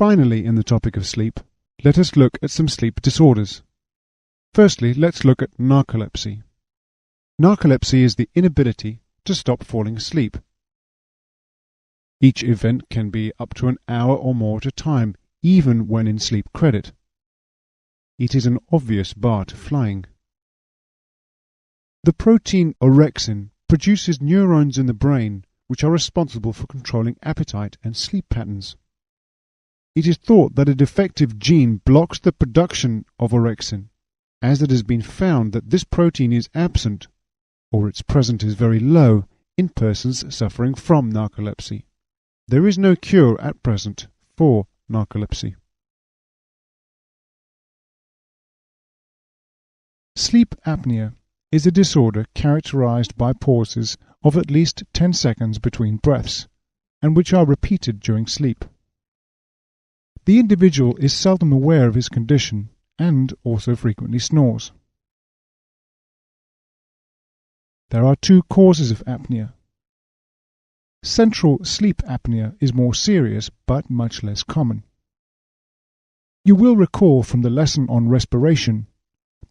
Finally, in the topic of sleep, let us look at some sleep disorders. Firstly, let's look at narcolepsy. Narcolepsy is the inability to stop falling asleep. Each event can be up to an hour or more at a time, even when in sleep credit. It is an obvious bar to flying. The protein orexin produces neurons in the brain which are responsible for controlling appetite and sleep patterns. It is thought that a defective gene blocks the production of orexin, as it has been found that this protein is absent, or its presence is very low, in persons suffering from narcolepsy. There is no cure at present for narcolepsy. Sleep apnea is a disorder characterized by pauses of at least 10 seconds between breaths, and which are repeated during sleep. The individual is seldom aware of his condition and also frequently snores. There are two causes of apnea. Central sleep apnea is more serious but much less common. You will recall from the lesson on respiration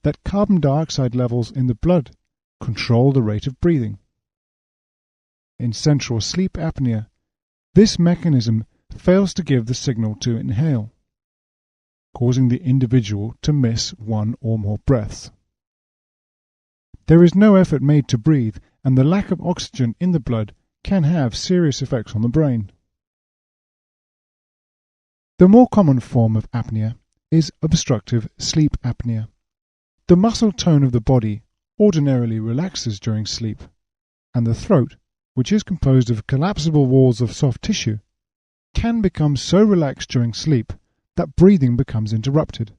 that carbon dioxide levels in the blood control the rate of breathing. In central sleep apnea, this mechanism fails to give the signal to inhale, causing the individual to miss one or more breaths. There is no effort made to breathe, and the lack of oxygen in the blood can have serious effects on the brain. The more common form of apnea is obstructive sleep apnea. The muscle tone of the body ordinarily relaxes during sleep, and the throat, which is composed of collapsible walls of soft tissue, can become so relaxed during sleep that breathing becomes interrupted.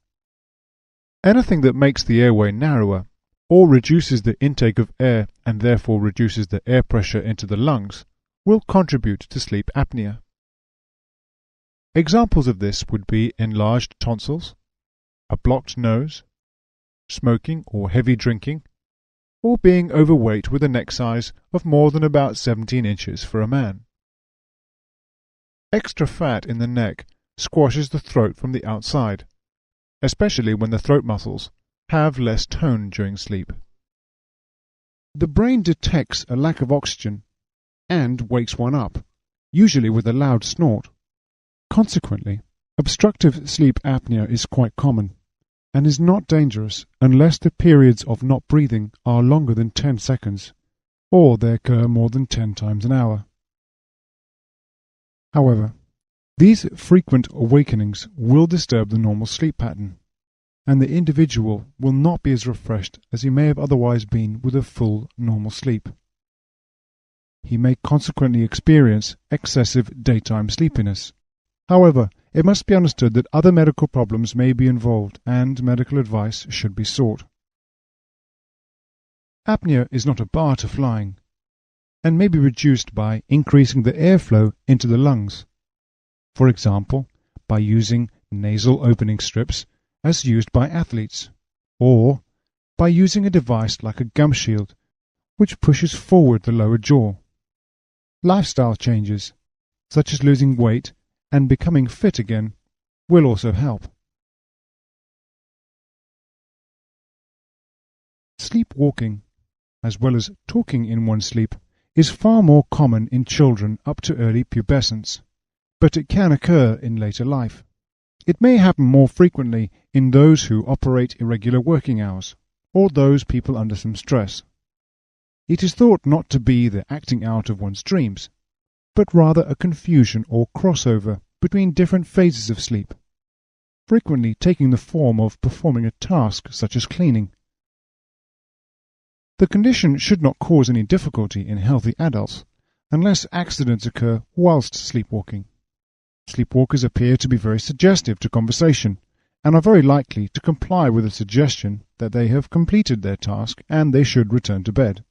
Anything that makes the airway narrower or reduces the intake of air and therefore reduces the air pressure into the lungs will contribute to sleep apnea. Examples of this would be enlarged tonsils, a blocked nose, smoking or heavy drinking, or being overweight with a neck size of more than about 17 inches for a man. Extra fat in the neck squashes the throat from the outside, especially when the throat muscles have less tone during sleep. The brain detects a lack of oxygen and wakes one up, usually with a loud snort. Consequently, obstructive sleep apnea is quite common and is not dangerous unless the periods of not breathing are longer than 10 seconds or they occur more than 10 times an hour. However, these frequent awakenings will disturb the normal sleep pattern, and the individual will not be as refreshed as he may have otherwise been with a full normal sleep. He may consequently experience excessive daytime sleepiness. However, it must be understood that other medical problems may be involved and medical advice should be sought. Apnea is not a bar to flying, and may be reduced by increasing the airflow into the lungs. For example, by using nasal opening strips as used by athletes, or by using a device like a gum shield which pushes forward the lower jaw. Lifestyle changes, such as losing weight and becoming fit again, will also help. Sleepwalking, as well as talking in one's sleep, is far more common in children up to early pubescence, but it can occur in later life. It may happen more frequently in those who operate irregular working hours, or those people under some stress. It is thought not to be the acting out of one's dreams, but rather a confusion or crossover between different phases of sleep, frequently taking the form of performing a task such as cleaning. The condition should not cause any difficulty in healthy adults, unless accidents occur whilst sleepwalking. Sleepwalkers appear to be very suggestive to conversation, and are very likely to comply with the suggestion that they have completed their task and they should return to bed.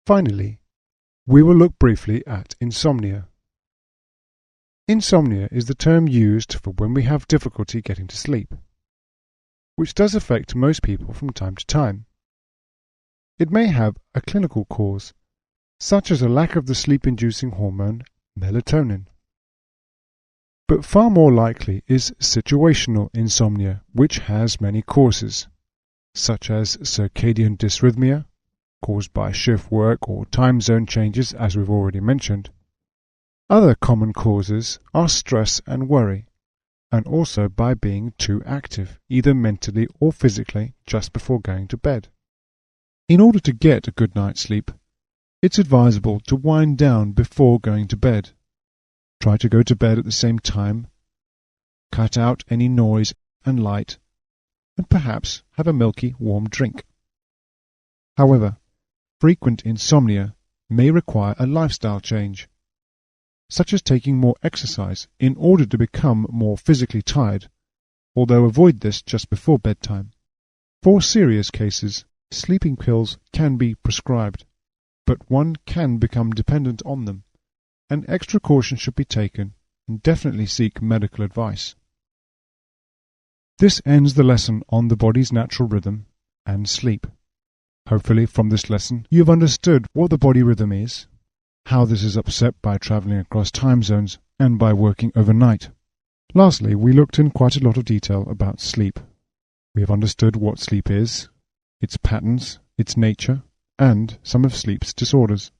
Finally, we will look briefly at insomnia. Insomnia is the term used for when we have difficulty getting to sleep, which does affect most people from time to time. It may have a clinical cause, such as a lack of the sleep-inducing hormone melatonin. But far more likely is situational insomnia, which has many causes, such as circadian dysrhythmia, caused by shift work or time zone changes, as we've already mentioned. Other common causes are stress and worry, and also by being too active, either mentally or physically, just before going to bed. In order to get a good night's sleep, it's advisable to wind down before going to bed. Try to go to bed at the same time, cut out any noise and light, and perhaps have a milky, warm drink. However, frequent insomnia may require a lifestyle change, such as taking more exercise in order to become more physically tired, although avoid this just before bedtime. For serious cases, sleeping pills can be prescribed, but one can become dependent on them, and extra caution should be taken, and definitely seek medical advice. This ends the lesson on the body's natural rhythm and sleep. Hopefully from this lesson you have understood what the body rhythm is, how this is upset by travelling across time zones and by working overnight. Lastly, we looked in quite a lot of detail about sleep. We have understood what sleep is, its patterns, its nature, and some of sleep's disorders.